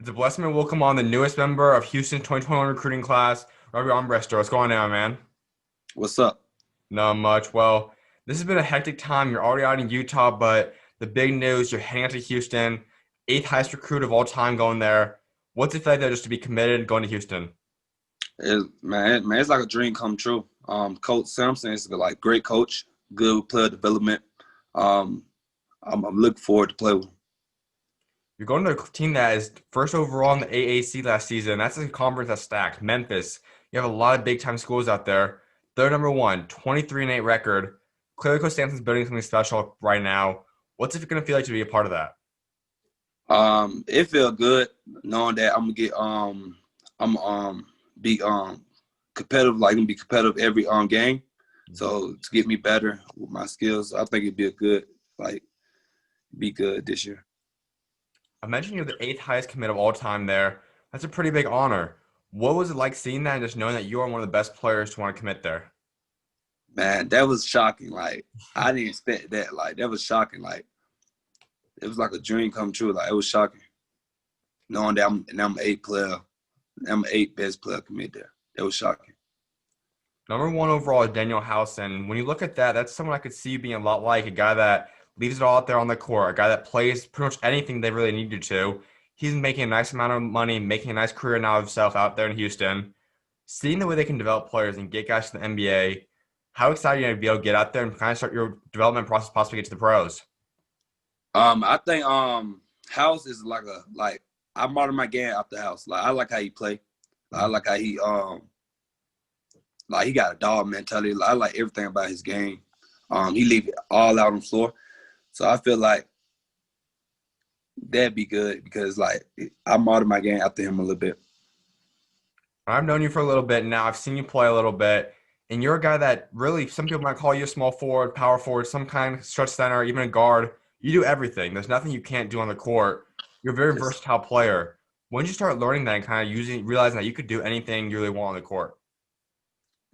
It's a blessing and welcome on the newest member of Houston's 2021 recruiting class, Robbie Armbrester. What's going on, man? What's up? Not much. Well, this has been a hectic time. You're already out in Utah, but the big news, you're heading out to Houston, eighth highest recruit of all time going there. What's it feel like there just to be committed going to Houston? Man, it's like a dream come true. Coach Sampson is like great coach, good player development. Um, I'm looking forward to play with him. You're going to a team that is first overall in the AAC last season. That's a conference that's stacked. Memphis. You have a lot of big time schools out there. They're number one, 23-8 record. Clearly, Coach Sampson's building something special right now. What's it going to feel like to be a part of that? It feel good knowing that I'm gonna get I'm be competitive, like gonna be competitive every game. So to get me better with my skills, I think it'd be a good be good this year. I mentioned you're the eighth highest commit of all time there. That's a pretty big honor. What was it like seeing that and just knowing that you are one of the best players to want to commit there? Man, that was shocking. Like I didn't expect that. Like that was shocking. Like it was like a dream come true. Like it was shocking. Knowing that I'm an eighth player, I'm an eighth best player commit there. That was shocking. Number one overall is Daniel House, and when you look at that, that's someone I could see you being a lot like, a guy that leaves it all out there on the court, a guy that plays pretty much anything they really need you to. He's making a nice amount of money, making a nice career now of himself out there in Houston. Seeing the way they can develop players and get guys to the NBA, how excited are you to be able to get out there and kind of start your development process, possibly get to the pros? I think House is like I model my game after House. Like I like how he play. I like how he like he got a dog mentality. Like, I like everything about his game. He leave it all out on the floor. So I feel like that'd be good because like I model my game after him a little bit. I've known you for a little bit now. I've seen you play a little bit, and you're a guy that really some people might call you a small forward, power forward, some kind of stretch center, even a guard. You do everything. There's nothing you can't do on the court. You're a very Just versatile player. When did you start learning that and kind of realizing that you could do anything you really want on the court?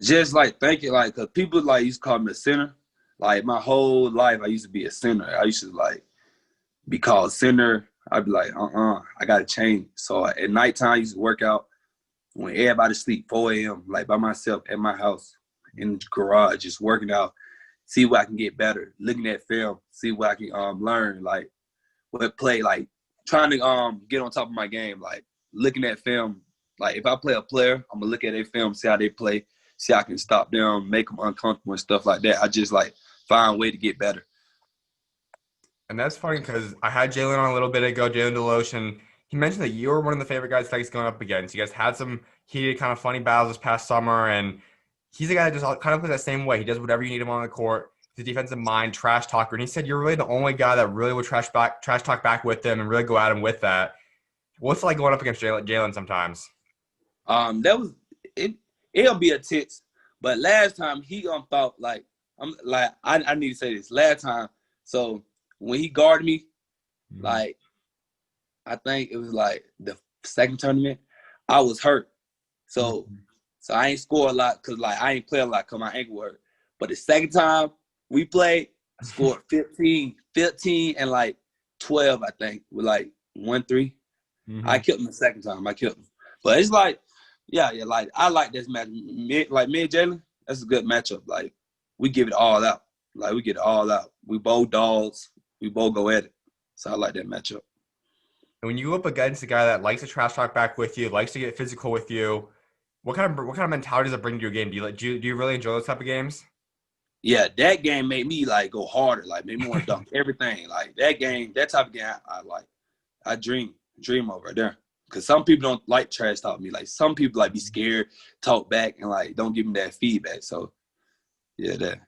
just like thinking like cause people like used to call me a center. Like my whole life I used to be a center. I used to like be called center. I'd be like, I gotta change. So at nighttime I used to work out when everybody sleep, 4 a.m., like by myself at my house in the garage, just working out, see what I can get better, looking at film, see what I can learn, like what play, like trying to get on top of my game, like looking at film. Like if I play a player, I'm gonna look at their film, see how they play, see how I can stop them, make them uncomfortable and stuff like that. I just like find a way to get better. And that's funny because I had Jalen on a little bit ago, Jalen Deloche, and he mentioned that you were one of the favorite guys that he's going up against. You guys had some heated, kind of funny battles this past summer, and he's a guy that just kind of plays that same way. He does whatever you need him on the court. He's a defensive mind, trash talker, and he said you're really the only guy that really would trash talk back with him, and really go at him with that. What's it like going up against Jalen sometimes? That was it. It'll be a tits, but last time he thought like I need to say this last time. So when he guarded me, like I think it was like the second tournament, I was hurt. So Mhm. so I ain't score a lot because like I ain't play a lot because my ankle hurt. But the second time we played, I scored 15 and like 12, I think, with like 1-3. I Mhm. killed him the second time. I killed him. But it's like, yeah, like I like this match. Like me and Jalen, that's a good matchup. Like we give it all out. Like we get it all out. We both dogs. We both go at it. So I like that matchup. And when you go up against a guy that likes to trash talk back with you, likes to get physical with you, what kind of mentality does it bring to your game? Do you really enjoy those type of games? Yeah, that game made me like go harder. Like made me want to dunk everything. Like that game, that type of game, I like. I dream over right there. Cause some people don't like trash talk me. Like some people like be scared, talk back, and like don't give me that feedback. So yeah, that.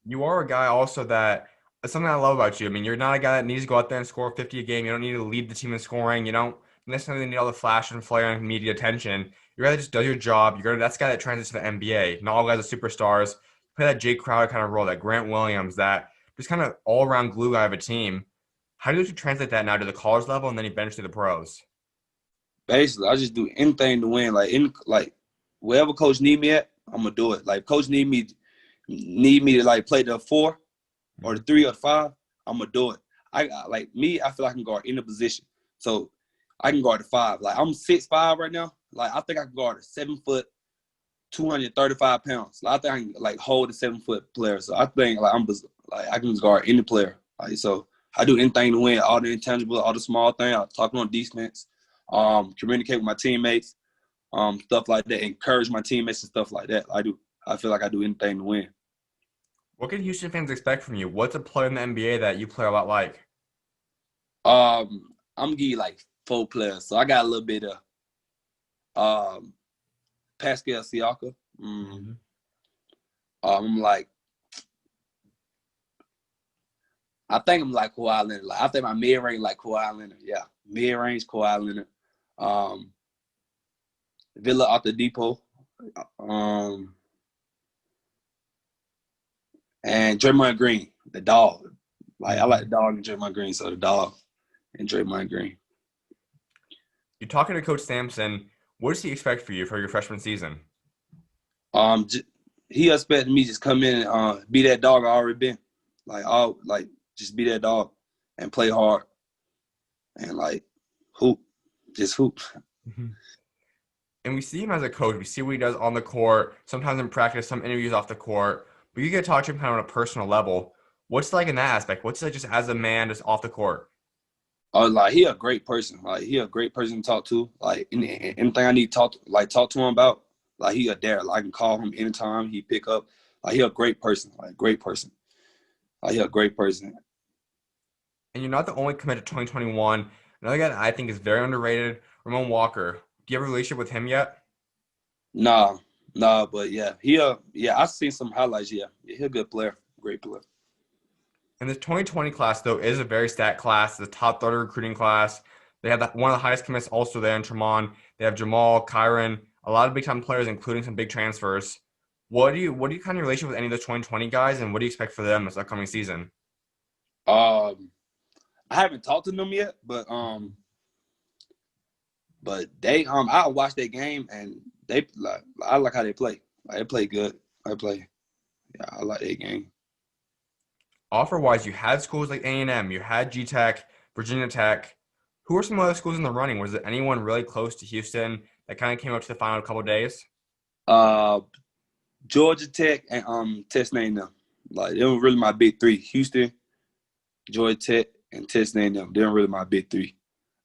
You are a guy also that something I love about you. I mean, you're not a guy that needs to go out there and score 50 a game. You don't need to lead the team in scoring. You don't necessarily need all the flash and flare and media attention. You're a guy that just does your job. That's the guy that transitions to the NBA. Not all guys are superstars. You play that Jay Crowder kind of role, that Grant Williams, that just kind of all around glue guy of a team. How do you translate that now to the college level and then eventually the pros? Basically, I just do anything to win. Like wherever coach need me at, I'm gonna do it. Like coach need me to like play the 4 or the 3 or the 5, I'm gonna do it. I like me. I feel like I can guard any position. So I can guard the 5. Like I'm 6'5" right now. Like I think I can guard a 7 foot, 235 pounds. Like, I think I can like hold a 7 foot player. So I think like I can guard any player. Like so, I do anything to win. All the intangibles, all the small things. I talk on defense, communicate with my teammates, stuff like that. Encourage my teammates and stuff like that. I feel like I do anything to win. What can Houston fans expect from you? What's a player in the NBA that you play a lot like? I'm gonna give you like 4 players. So I got a little bit of Pascal Siakam. I'm like, I think I'm like Kawhi Leonard. Like I think my mid range like Kawhi Leonard. Yeah, mid range Kawhi Leonard. Oladipo. And Draymond Green, the dog. Like I like the dog and Draymond Green, so the dog and Draymond Green. You're talking to Coach Sampson. What does he expect for you for your freshman season? He expected me just come in and be that dog I already been. Like just be that dog and play hard and like hoop, just hoop. And we see him as a coach. We see what he does on the court, sometimes in practice, some interviews off the court. But you get to talk to him kind of on a personal level. What's it like in that aspect? What's it like just as a man, just off the court? Like he a great person. Like he a great person to talk to. Like anything I need to talk to him about. Like he a dare. Like I can call him anytime he pick up. Like he a great person. Like great person. Like he a great person. And you're not the only commit to 2021. Another guy that I think is very underrated, Ramon Walker. Do you have a relationship with him yet? Nah, but yeah, I've seen some highlights. Yeah, he a good player, great player. And this 2020 class, though, is a very stat class. It's a top 30 recruiting class. They have one of the highest commits also there in Tremont. They have Jamal, Kyron, a lot of big-time players, including some big transfers. What do you kind of relation with any of the 2020 guys, and what do you expect for them this upcoming season? I haven't talked to them yet, but they I watch their game and they like I like how they play. Like they play good. I like their game. Offer-wise, you had schools like A&M, you had G-Tech, Virginia Tech. Who are some other schools in the running? Was there anyone really close to Houston that kind of came up to the final couple of days? Georgia Tech and Texas A&M. Like they were really my big 3. Houston, Georgia Tech, and Texas A&M. They were really my big 3.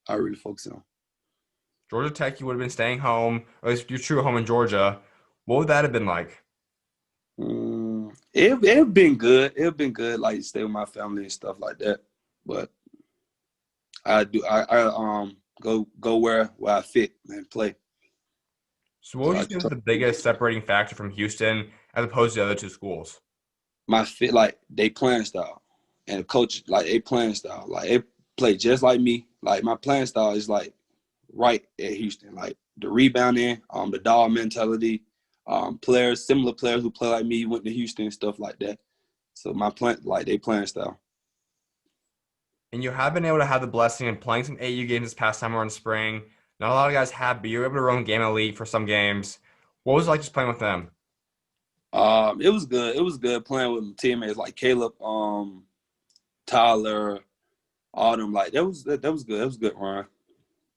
I really focus on. Georgia Tech, you would have been staying home, or at least your true home in Georgia. What would that have been like? It been good. It been good, like stay with my family and stuff like that. But I go where I fit and play. So what would you say was the biggest separating factor from Houston as opposed to the other two schools? My fit, like they playing style, and the coach, like they playing style, like they play just like me. Like my playing style is like right at Houston, like the rebounding, the dog mentality, similar players who play like me went to Houston and stuff like that. So my plan, like they playing style. And you have been able to have the blessing of playing some AU games this past summer and spring. Not a lot of guys have, but you were able to run Game Elite for some games. What was it like just playing with them? It was good. It was good playing with my teammates like Caleb, Tyler, all them. Like that was good. That was a good run.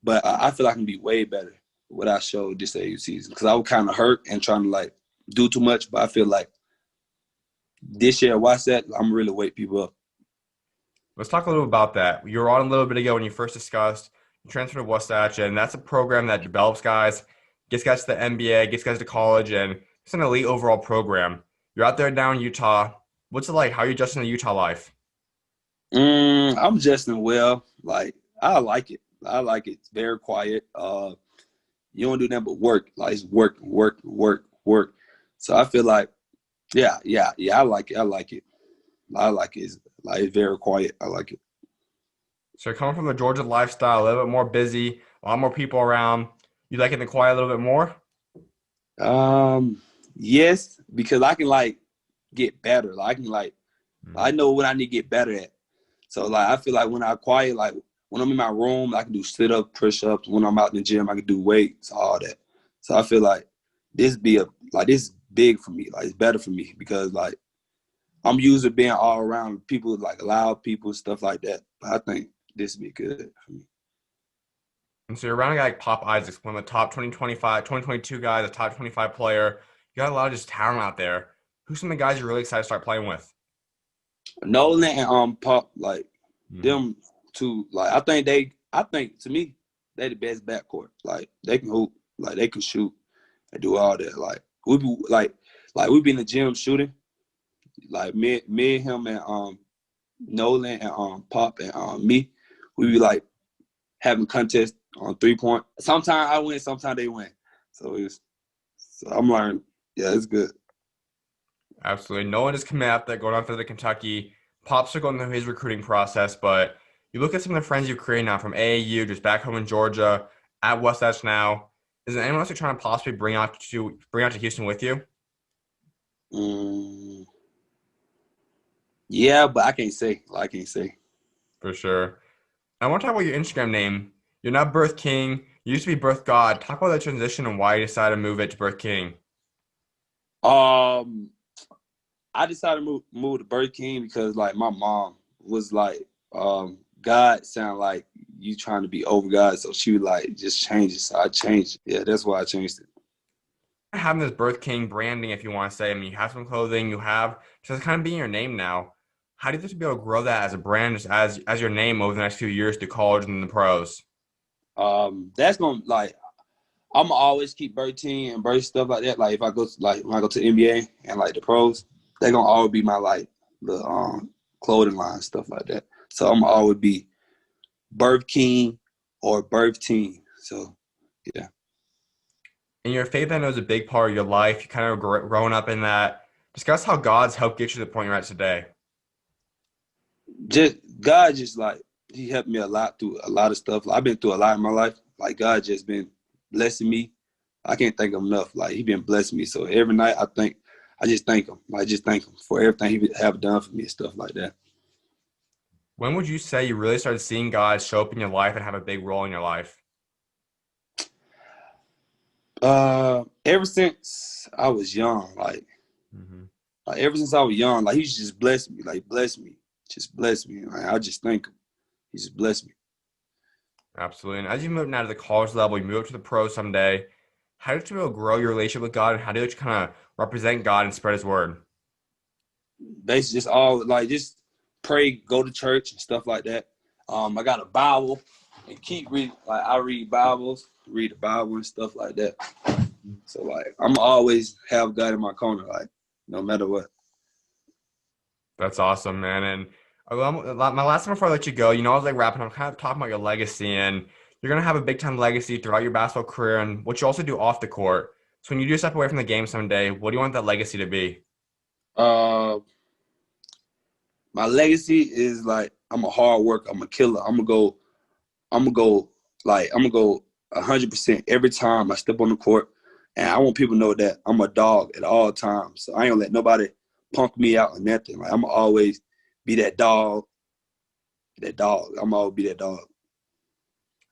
But I feel I can be way better what I showed this AU season because I was kind of hurt and trying to like do too much. But I feel like this year, watch that, I'm really wake people up. Let's talk a little about that. You were on a little bit ago when you first discussed you transfer to Wasatch, and that's a program that develops guys, gets guys to the NBA, gets guys to college, and it's an elite overall program. You're out there down in Utah. What's it like? How are you adjusting to Utah life? I'm adjusting well. Like I like it. It's very quiet. You don't do nothing but work. Like it's work. So I feel like, yeah. I like it. I like it. It's very quiet. I like it. So you're coming from the Georgia lifestyle, a little bit more busy, a lot more people around. You like it in the quiet a little bit more? Yes, because I can like get better. Like, I know what I need to get better at. So like I feel like when I quiet, like when I'm in my room, I can do sit up, push ups. When I'm out in the gym, I can do weights, all that. So I feel like this is big for me. Like it's better for me because like I'm used to being all around people, like loud people, stuff like that. But I think this would be good for me. And so you're around a guy like Pop Isaacs, one of the top 2025, 2022 guys, a top 25 player. You got a lot of just talent out there. Who's some of the guys you're really excited to start playing with? Nolan and Pop, like Mhm. them two, like I think to me, they the best backcourt. Like they can hoop, like they can shoot, they do all that. Like we be in the gym shooting, like me and him and Nolan and Pop and me, we be like having contests on 3-point. Sometimes I win, sometimes they win. So I'm learning. Yeah, it's good. Absolutely. No one is coming out there going after the Kentucky. Pops are going through his recruiting process, but you look at some of the friends you've created now from AAU, just back home in Georgia, at Wasatch now. Is there anyone else you're trying to possibly bring out to Houston with you? Mm, yeah, but I can't say. I can't say. For sure. I want to talk about your Instagram name. You're not Birth King. You used to be Birth God. Talk about that transition and why you decided to move it to Birth King. Um, I decided to move to Burger King because like my mom was like, God sound like you trying to be over God, so she would like just change it. So I changed it. Yeah, that's why I changed it. Having this Birth King branding, if you want to say, I mean, you have some clothing, you have, so it's kind of being your name now. How do you think to be able to grow that as a brand, just as your name over the next few years to college and the pros? That's gonna like I'm gonna always keep Burger King and Burger stuff like that. Like if I go to, like when I go to the NBA and like the pros, they're gonna always be my like the clothing line stuff like that. So I'm gonna always be Burger King or Burger Team. So yeah. And your faith, I know, is a big part of your life. You kind of growing up in that. Discuss how God's helped get you to the point you're at today. Just God just like he helped me a lot through a lot of stuff. I've been through a lot in my life. Like God just been blessing me. I can't thank him enough. Like he been blessing me. So every night I just thank him. I just thank him for everything he have done for me and stuff like that. When would you say you really started seeing God show up in your life and have a big role in your life? Ever since I was young, Hmm. like ever since I was young, like he's just blessed me, like bless me, just bless me. Like I just thank him. He just blessed me. Absolutely. And as you move now to the college level, you move up to the pro someday. How did you be able to grow your relationship with God, and how did you kind of represent God and spread His word? Basically just all like just pray, go to church and stuff like that. I got a Bible and keep reading. Like I read Bibles, read the Bible and stuff like that. So like I'm always have God in my corner, like no matter what. That's awesome, man. And my last time before I let you go, I was like wrapping up, kind of talking about your legacy, and you're gonna have a big time legacy throughout your basketball career and what you also do off the court. So when you do step away from the game someday, what do you want that legacy to be? Uh, my legacy is like I'm a hard worker. I'm a killer. I'm gonna go I'm gonna go 100% every time I step on the court, and I want people to know that I'm a dog at all times. So I ain't gonna let nobody punk me out or nothing. Like I'm gonna always be that dog. That dog. I'm gonna always be that dog.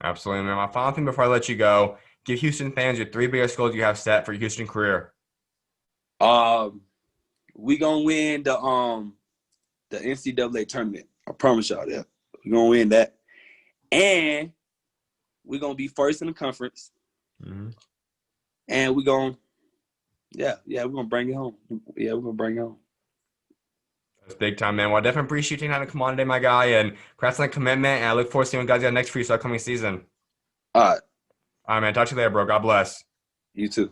Absolutely, man. My final thing before I let you go, give Houston fans your three biggest goals you have set for your Houston career. Um, we gonna win the NCAA tournament. I promise y'all that. We gonna win that, and we gonna be first in the conference, Mhm. and we gonna we're gonna bring it home. Yeah, we're gonna bring it home. That's big time, man. Well, I definitely appreciate you taking time to come on today, my guy, and congrats on the commitment. And I look forward to seeing what guys got next for you this upcoming season. All right, All right, man. Talk to you later, bro. God bless. you too.